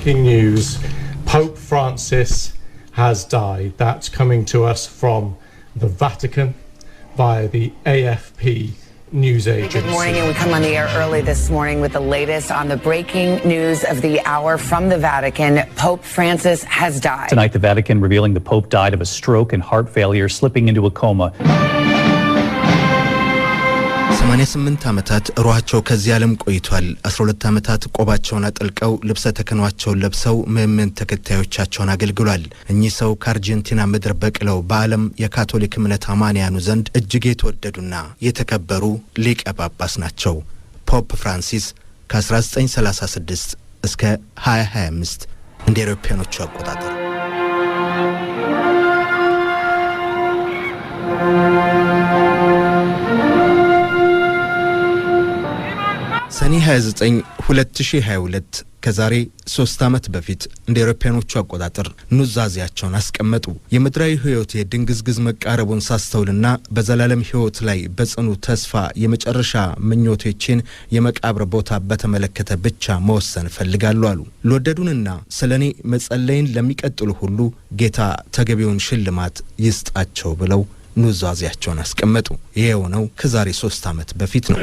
breaking news. Pope Francis has died. That's coming to us from the Vatican via the AFP news agency. Good morning, and we come on the air early this morning with the latest on the breaking news of the hour from the Vatican. Pope Francis has died. Tonight, the Vatican revealing the Pope died of a stroke and heart failure, slipping into a coma. 88 ዓመታት ሩሃቸው ከዚህ ዓለም ቆይቷል 12 ዓመታት ቆባቸውን አጥልቀው ልብሰ ተክህኗቸውን ለብሰው ምእመን ተከታዮቻቸውን አገልግሏል እኚህ ሰው ከአርጀንቲና ምድር በቅለው በዓለም የካቶሊክ እምነት አማንያኑ ዘንድ እጅግ የተወደዱና የተከበሩ ሊቀ ጳጳስ ናቸው ፖፕ ፍራንሲስ ከ1936 እስከ 2025 እንደ አውሮፓውያኖቹ አቆጣጠር ሰኔ 29 2022 ከዛሬ 3 ዓመት በፊት እንደ አውሮፓውያኖቹ አቆጣጠር ኑዛዜያቸውን አስቀመጡ የምድራዊ ህይወት የድንግዝግዝ መቃረቡን ሳስተውልና በዘላለም ህይወት ላይ በጽኑ ተስፋ የመጨረሻ ምኞቴችን የመቃብር ቦታ በተመለከተ ብቻ መወሰን ፈልጋለሁ አሉ ለወደዱንና ስለኔ መጸለይን ለሚቀጥሉ ሁሉ ጌታ ተገቢውን ሽልማት ይስጣቸው ብለው ኑዛዜያቸውን አስቀመጡ ይሄው ነው ከዛሬ 3 ዓመት በፊት ነው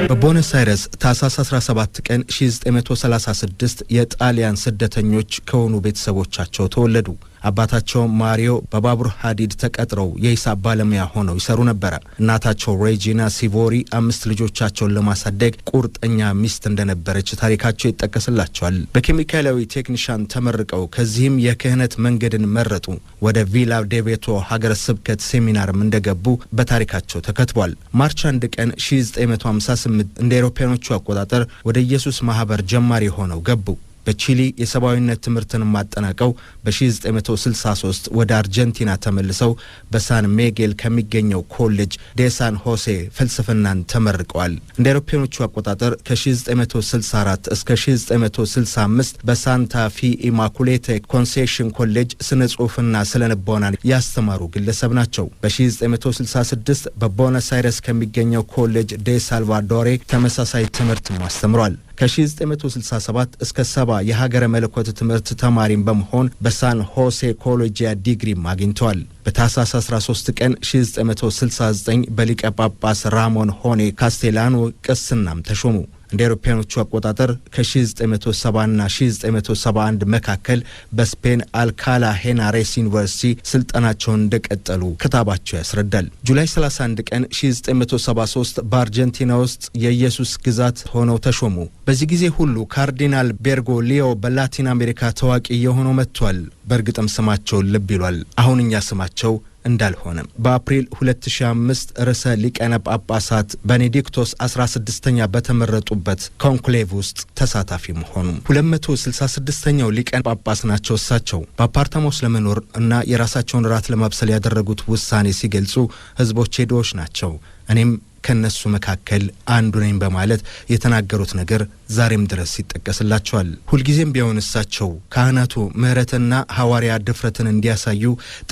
በቦነስ አይረስ ታሳስ 17 ቀን 1936 የጣሊያን ስደተኞች ከሆኑ ቤተሰቦቻቸው ተወለዱ አባታቸው ማሪዮ በባቡር ሐዲድ ተቀጥረው የሂሳብ ባለሙያ ሆነው ይሰሩ ነበር እናታቸው ሬጂና ሲቮሪ 5 ልጆቻቸውን ለማሳደግ ቁርጠኛ ሚስት እንደነበረች ታሪካቸው ይጠቀስላቸዋል በኬሚካላዊ ቴክኒሻን ተመርቀው ከዚህም የክህነት መንገድን መረጡ ወደ ቪላ ዴቬቶ ሀገረ ስብከት ሴሚናርም እንደገቡ በታሪካቸው ተከትቧል ማርች 1 ቀን 1958 እንደ አውሮፓውያኖቹ አቆጣጠር ወደ ኢየሱስ ማህበር ጀማሪ ሆነው ገቡ በቺሊ የሰባዊነት ትምህርትን ማጠናቀው በ1963 ወደ አርጀንቲና ተመልሰው በሳን ሚጌል ከሚገኘው ኮሌጅ ዴሳን ሆሴ ፍልስፍናን ተመርቀዋል እንደ አውሮፓውያኖቹ አቆጣጠር ከ1964 እስከ 1965 በሳንታ ፊ ኢማኩሌቴ ኮንሴሽን ኮሌጅ ስነ ጽሑፍና ስለንቦና ያስተማሩ ግለሰብ ናቸው በ1966 በቦነስ አይረስ ከሚገኘው ኮሌጅ ዴ ሳልቫዶሬ ተመሳሳይ ትምህርት ማስተምሯል ከ1967 እስከ 70 የሀገረ መለኮት ትምህርት ተማሪም በመሆን በሳን ሆሴ ኮሌጅ ዲግሪ ማግኝቷል በታሳስ 13 ቀን 1969 በሊቀ ጳጳስ ራሞን ሆኔ ካስቴላኖ ቅስናም ተሾሙ እንደ አውሮፓውያኖቹ አቆጣጠር ከ1970 እና 1971 መካከል በስፔን አልካላ ሄናሬስ ዩኒቨርሲቲ ስልጣናቸውን እንደቀጠሉ ክታባቸው ያስረዳል ጁላይ 31 ቀን 1973 በአርጀንቲና ውስጥ የኢየሱስ ግዛት ሆነው ተሾሙ በዚህ ጊዜ ሁሉ ካርዲናል ቤርጎሊዮ በላቲን አሜሪካ ታዋቂ የሆነው መጥቷል በርግጥም ስማቸው ልብ ይሏል አሁንኛ ስማቸው እንዳልሆነም በአፕሪል 2005 ርዕሰ ሊቃነ ጳጳሳት ቤኔዲክቶስ 16ኛ በተመረጡበት ኮንክሌቭ ውስጥ ተሳታፊ መሆኑ 266ኛው ሊቃነ ጳጳስ ናቸው እሳቸው በአፓርታማው ለመኖር እና የራሳቸውን ራት ለማብሰል ያደረጉት ውሳኔ ሲገልጹ ህዝቦች ሄዶች ናቸው እኔም ከነሱ መካከል አንዱ ነኝ በማለት የተናገሩት ነገር ዛሬም ድረስ ይጠቀስላቸዋል ሁልጊዜም ቢሆን እሳቸው ካህናቱ ምህረትና ሐዋርያ ድፍረትን እንዲያሳዩ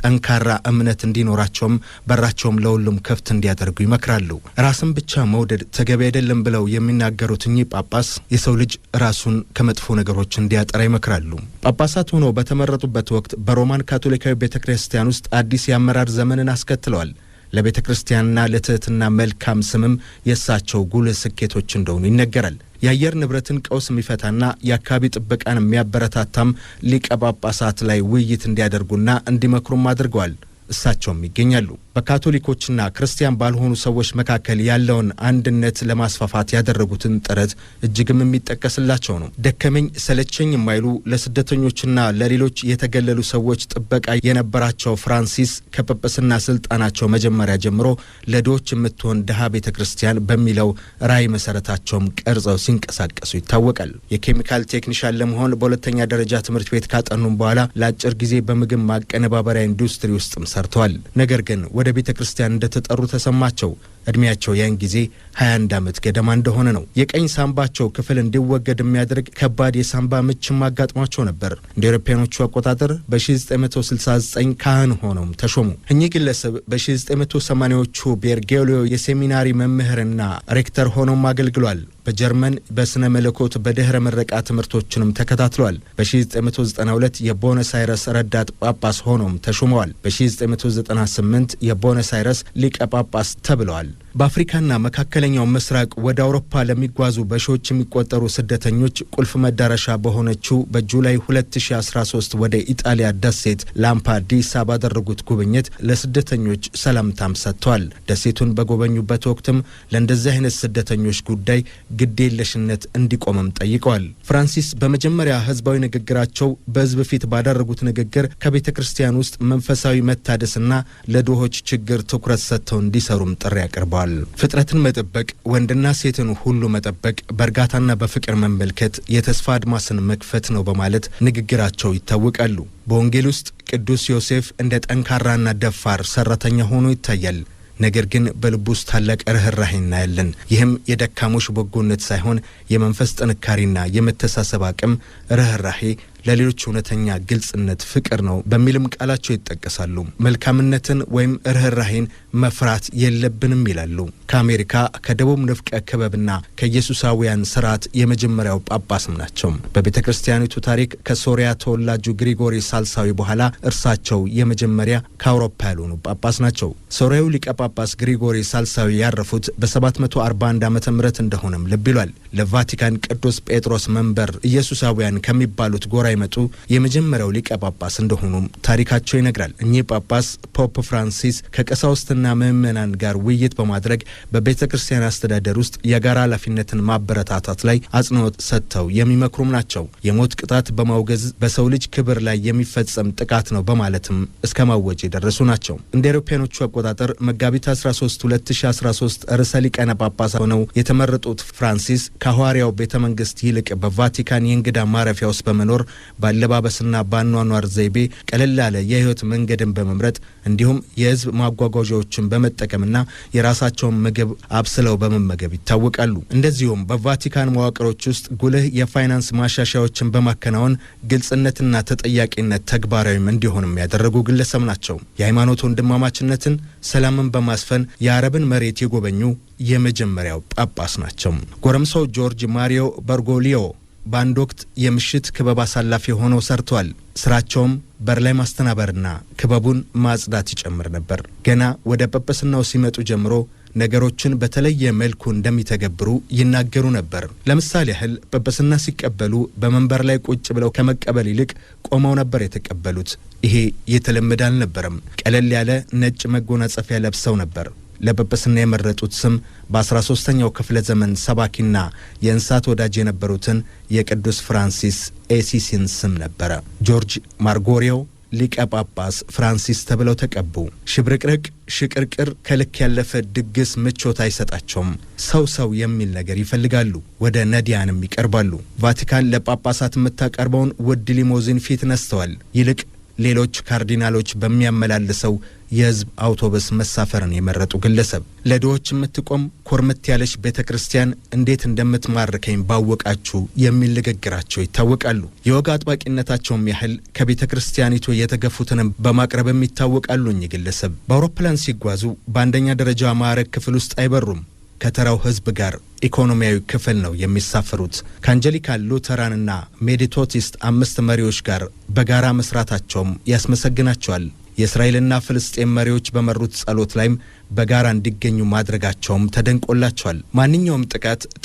ጠንካራ እምነት እንዲኖራቸውም በራቸውም ለሁሉም ክፍት እንዲያደርጉ ይመክራሉ ራስን ብቻ መውደድ ተገቢ አይደለም ብለው የሚናገሩት እኚህ ጳጳስ የሰው ልጅ ራሱን ከመጥፎ ነገሮች እንዲያጠራ ይመክራሉ ጳጳሳት ሆነው በተመረጡበት ወቅት በሮማን ካቶሊካዊ ቤተክርስቲያን ውስጥ አዲስ የአመራር ዘመንን አስከትለዋል ለቤተክርስቲያንና ለትህትና መልካም ስምም የሳቸው ጉልህ ስኬቶች እንደሆኑ ይነገራል የአየር ንብረትን ቀውስ የሚፈታና የአካባቢ ጥበቃን የሚያበረታታም ሊቀ ጳጳሳት ላይ ውይይት እንዲያደርጉና እንዲመክሩም አድርገዋል እሳቸውም ይገኛሉ በካቶሊኮችና ክርስቲያን ባልሆኑ ሰዎች መካከል ያለውን አንድነት ለማስፋፋት ያደረጉትን ጥረት እጅግም የሚጠቀስላቸው ነው ደከመኝ ሰለቸኝ የማይሉ ለስደተኞችና ለሌሎች የተገለሉ ሰዎች ጥበቃ የነበራቸው ፍራንሲስ ከጳጳስና ስልጣናቸው መጀመሪያ ጀምሮ ለዶች የምትሆን ደሃ ቤተክርስቲያን በሚለው ራዕይ መሰረታቸውም ቀርጸው ሲንቀሳቀሱ ይታወቃል የኬሚካል ቴክኒሻን ለመሆን በሁለተኛ ደረጃ ትምህርት ቤት ካጠኑም በኋላ ለአጭር ጊዜ በምግብ ማቀነባበሪያ ኢንዱስትሪ ውስጥም ሰርተዋል ነገር ግን ወደ ቤተክርስቲያን እንደተጠሩ ተሰማቸው እድሜያቸው ያን ጊዜ 21 ዓመት ገደማ እንደሆነ ነው። የቀኝ ሳምባቸው ክፍል እንዲወገድ የሚያደርግ ከባድ የሳምባ ምችም አጋጥሟቸው ነበር። እንደ አውሮፓውያኖቹ አቆጣጠር በ1969 ካህን ሆነው ተሾሙ። እኚህ ግለሰብ በ1980ዎቹ ቤርጌሊዮ የሴሚናሪ መምህርና ሬክተር ሆነው አገልግሏል። በጀርመን በስነ መለኮት በድህረ ምረቃ ትምህርቶችንም ተከታትለዋል። በ1992 የቦነስ አይረስ ረዳት ጳጳስ ሆነው ተሾመዋል። በ1998 የቦነስ አይረስ ሊቀ ጳጳስ ተብለዋል። በአፍሪካና መካከለኛው ምስራቅ ወደ አውሮፓ ለሚጓዙ በሺዎች የሚቆጠሩ ስደተኞች ቁልፍ መዳረሻ በሆነችው በጁላይ 2013 ወደ ኢጣሊያ ደሴት ላምፓዲሳ ባደረጉት ጉብኝት ለስደተኞች ሰላምታም ሰጥተዋል። ደሴቱን በጎበኙበት ወቅትም ለእንደዚህ አይነት ስደተኞች ጉዳይ ግዴለሽነት እንዲቆምም ጠይቀዋል። ፍራንሲስ በመጀመሪያ ህዝባዊ ንግግራቸው በህዝብ ፊት ባደረጉት ንግግር ከቤተ ክርስቲያን ውስጥ መንፈሳዊ መታደስና ለድሆች ችግር ትኩረት ሰጥተው እንዲሰሩም ጥሪ አቅርበዋል። ፍጥረትን መጠበቅ፣ ወንድና ሴትን ሁሉ መጠበቅ፣ በእርጋታና በፍቅር መመልከት የተስፋ አድማስን መክፈት ነው በማለት ንግግራቸው ይታወቃሉ። በወንጌል ውስጥ ቅዱስ ዮሴፍ እንደ ጠንካራና ደፋር ሰራተኛ ሆኖ ይታያል። ነገር ግን በልቡ ውስጥ ታላቅ ርህራሄ እናያለን። ይህም የደካሞች በጎነት ሳይሆን የመንፈስ ጥንካሬና የመተሳሰብ አቅም፣ ርህራሄ፣ ለሌሎች እውነተኛ ግልጽነት፣ ፍቅር ነው በሚልም ቃላቸው ይጠቀሳሉ። መልካምነትን ወይም ርህራሄን መፍራት የለብንም ይላሉ። ከአሜሪካ ከደቡብ ንፍቀ ክበብና ከኢየሱሳውያን ስርዓት የመጀመሪያው ጳጳስም ናቸው። በቤተ ክርስቲያኒቱ ታሪክ ከሶሪያ ተወላጁ ግሪጎሪ ሳልሳዊ በኋላ እርሳቸው የመጀመሪያ ከአውሮፓ ያልሆኑ ጳጳስ ናቸው። ሶሪያዊ ሊቀ ጳጳስ ግሪጎሪ ሳልሳዊ ያረፉት በ741 ዓመተ ምህረት እንደሆነም ልብ ይሏል። ለቫቲካን ቅዱስ ጴጥሮስ መንበር ኢየሱሳውያን ከሚባሉት ጎራ ይመጡ የመጀመሪያው ሊቀ ጳጳስ እንደሆኑም ታሪካቸው ይነግራል። እኚህ ጳጳስ ፖፕ ፍራንሲስ ከቀሳውስትና ምዕመናን ጋር ውይይት በማድረግ በቤተ ክርስቲያን አስተዳደር ውስጥ የጋራ ኃላፊነትን ማበረታታት ላይ አጽንኦት ሰጥተው የሚመክሩም ናቸው። የሞት ቅጣት በማውገዝ በሰው ልጅ ክብር ላይ የሚፈጸም ጥቃት ነው በማለትም እስከ ማወጅ የደረሱ ናቸው። እንደ አውሮፓውያኖቹ አቆጣጠር መጋቢት 13 2013 ርዕሰ ሊቃነ ጳጳሳት ሆነው የተመረጡት ፍራንሲስ ከሐዋርያው ቤተ መንግስት ይልቅ በቫቲካን የእንግዳ ማረፊያ ውስጥ በመኖር ባለባበስና ባኗኗር ዘይቤ ቀለል ያለ የህይወት መንገድን በመምረጥ እንዲሁም የህዝብ ማጓጓዣዎችን በመጠቀምና የራሳቸውን ምግብ አብስለው በመመገብ ይታወቃሉ። እንደዚሁም በቫቲካን መዋቅሮች ውስጥ ጉልህ የፋይናንስ ማሻሻያዎችን በማከናወን ግልጽነትና ተጠያቂነት ተግባራዊም እንዲሆንም ያደረጉ ግለሰብ ናቸው። የሃይማኖት ወንድማማችነትን፣ ሰላምን በማስፈን የአረብን መሬት የጎበኙ የመጀመሪያው ጳጳስ ናቸው። ጎረምሳው ጆርጅ ማሪዮ በርጎሊዮ በአንድ ወቅት የምሽት ክበብ አሳላፊ ሆነው ሰርተዋል። ስራቸውም በር ላይ ማስተናበርና ክበቡን ማጽዳት ይጨምር ነበር። ገና ወደ ጵጵስናው ሲመጡ ጀምሮ ነገሮችን በተለየ መልኩ እንደሚተገብሩ ይናገሩ ነበር። ለምሳሌ ያህል ጵጵስና ሲቀበሉ በመንበር ላይ ቁጭ ብለው ከመቀበል ይልቅ ቆመው ነበር የተቀበሉት። ይሄ የተለመደ አልነበረም። ቀለል ያለ ነጭ መጎናጸፊያ ለብሰው ነበር። ለጵጵስና የመረጡት ስም በ13ኛው ክፍለ ዘመን ሰባኪና የእንስሳት ወዳጅ የነበሩትን የቅዱስ ፍራንሲስ ኤሲሲን ስም ነበረ። ጆርጅ ማርጎሪዮ ሊቀ ጳጳስ ፍራንሲስ ተብለው ተቀቡ። ሽብርቅርቅ፣ ሽቅርቅር፣ ከልክ ያለፈ ድግስ ምቾት አይሰጣቸውም። ሰው የሚል ነገር ይፈልጋሉ። ወደ ነዲያንም ይቀርባሉ። ቫቲካን ለጳጳሳት የምታቀርበውን ውድ ሊሞዚን ፊት ነስተዋል። ይልቅ ሌሎች ካርዲናሎች በሚያመላልሰው የህዝብ አውቶቡስ መሳፈርን የመረጡ ግለሰብ። ለድሆች የምትቆም ኮርመት ያለች ቤተክርስቲያን እንዴት እንደምትማርከኝ ባወቃችሁ የሚል ንግግራቸው ይታወቃሉ። የወግ አጥባቂነታቸውም ያህል ከቤተክርስቲያኒቱ የተገፉትንም በማቅረብም ይታወቃሉ። እኚህ ግለሰብ በአውሮፕላን ሲጓዙ በአንደኛ ደረጃ ማዕረግ ክፍል ውስጥ አይበሩም። ከተራው ህዝብ ጋር ኢኮኖሚያዊ ክፍል ነው የሚሳፈሩት። ከአንጀሊካን ሉተራንና ሜዲቶቲስት 5 መሪዎች ጋር በጋራ መስራታቸውም ያስመሰግናቸዋል። የእስራኤልና ፍልስጤም መሪዎች በመሩት ጸሎት ላይም በጋራ እንዲገኙ ማድረጋቸውም ተደንቆላቸዋል። ማንኛውም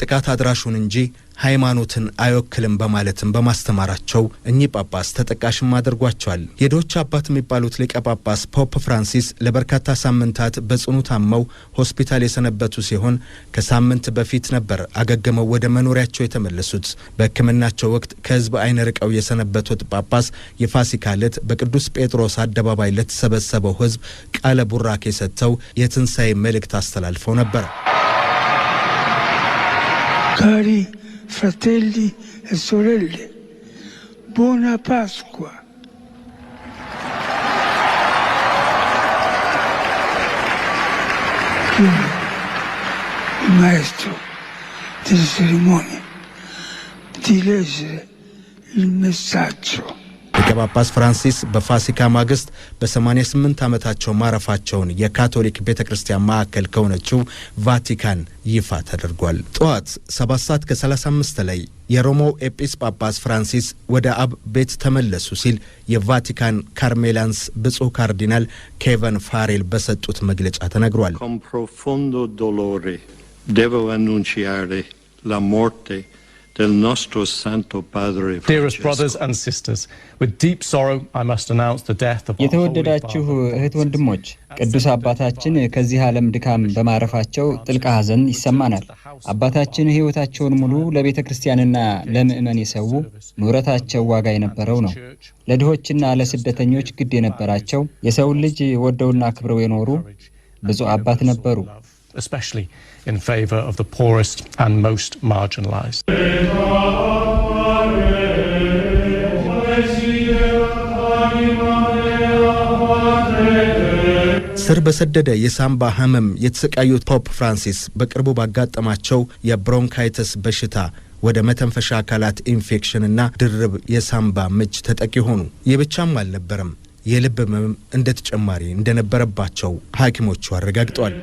ጥቃት አድራሹን እንጂ ሃይማኖትን አይወክልም በማለትም በማስተማራቸው እኚህ ጳጳስ ተጠቃሽም አድርጓቸዋል። የድሆች አባት የሚባሉት ሊቀ ጳጳስ ፖፕ ፍራንሲስ ለበርካታ ሳምንታት በጽኑ ታመው ሆስፒታል የሰነበቱ ሲሆን ከሳምንት በፊት ነበር አገግመው ወደ መኖሪያቸው የተመለሱት። በሕክምናቸው ወቅት ከህዝብ አይን ርቀው የሰነበቱት ጳጳስ የፋሲካ ዕለት በቅዱስ ጴጥሮስ አደባባይ ለተሰበሰበው ህዝብ ቃለ ቡራኬ ሰጥተው የትንሣኤ መልእክት አስተላልፈው ነበር። ካሪ fratelli e sorelle, buona Pasqua. il maestro delle cerimonie di leggere il messaggio. ሊቀ ጳጳስ ፍራንሲስ በፋሲካ ማግስት በ88 ዓመታቸው ማረፋቸውን የካቶሊክ ቤተክርስቲያን ማዕከል ከሆነችው ቫቲካን ይፋ ተደርጓል። ጠዋት 7:35 ላይ የሮማው ኤጲስቆጶስ ፍራንሲስ ወደ አብ ቤት ተመለሱ ሲል የቫቲካን ካርሜላንስ ብፁዕ ካርዲናል ኬቨን ፋሬል በሰጡት መግለጫ ተነግሯል። Con profondo dolore devo annunciare la morte del nostro Santo Padre Francesco. Dearest brothers and sisters, with deep sorrow I must announce the death of our የተወደዳችሁ እህት ወንድሞች ቅዱስ አባታችን ከዚህ ዓለም ድካም በማረፋቸው ጥልቅ ሐዘን ይሰማናል። አባታችን ሕይወታቸውን ሙሉ ለቤተ ክርስቲያንና ለምእመን የሰው ኑረታቸው ዋጋ የነበረው ነው። ለድሆችና ለስደተኞች ግድ የነበራቸው የሰው ልጅ ወደውና አክብረው የኖሩ ብፁዕ አባት ነበሩ። especially in favor of the poorest and most marginalized. ስር በሰደደ የሳምባ ህመም የተሰቃዩት ፖፕ ፍራንሲስ በቅርቡ ባጋጠማቸው የብሮንካይተስ በሽታ ወደ መተንፈሻ አካላት ኢንፌክሽንና ድርብ የሳምባ ምች ተጠቂ ሆኑ። የብቻም አልነበረም የልብ ህመም እንደተጨማሪ እንደነበረባቸው ሐኪሞቹ አረጋግጠዋል።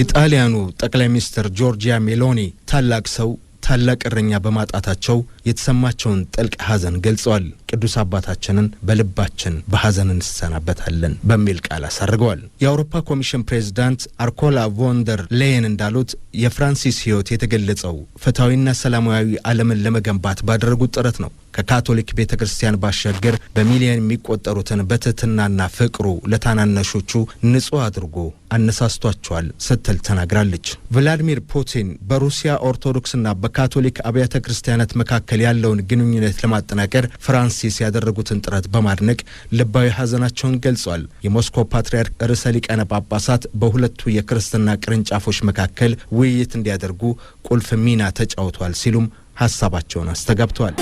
የጣሊያኑ ጠቅላይ ሚኒስትር ጆርጂያ ሜሎኒ ታላቅ ሰው ታላቅ እረኛ በማጣታቸው የተሰማቸውን ጥልቅ ሐዘን ገልጸዋል። ቅዱስ አባታችንን በልባችን በሐዘን እንሰናበታለን በሚል ቃል አሳርገዋል። የአውሮፓ ኮሚሽን ፕሬዝዳንት አርኮላ ቮንደር ሌየን እንዳሉት የፍራንሲስ ሕይወት የተገለጸው ፍትሃዊና ሰላማዊ ዓለምን ለመገንባት ባደረጉት ጥረት ነው። ከካቶሊክ ቤተክርስቲያን ባሻገር በሚሊዮን የሚቆጠሩትን በትህትናና ፍቅሩ ለታናናሾቹ ንጹህ አድርጎ አነሳስቷቸዋል ስትል ተናግራለች። ቭላዲሚር ፑቲን በሩሲያ ኦርቶዶክስና በካቶሊክ አብያተ ክርስቲያናት መካከል ያለውን ግንኙነት ለማጠናከር ፍራንሲስ ያደረጉትን ጥረት በማድነቅ ልባዊ ሐዘናቸውን ገልጸዋል። የሞስኮ ፓትርያርክ ርዕሰ ሊቃነ ጳጳሳት በሁለቱ የክርስትና ቅርንጫፎች መካከል ውይይት እንዲያደርጉ ቁልፍ ሚና ተጫውተዋል ሲሉም ሐሳባቸውን አስተጋብተዋል።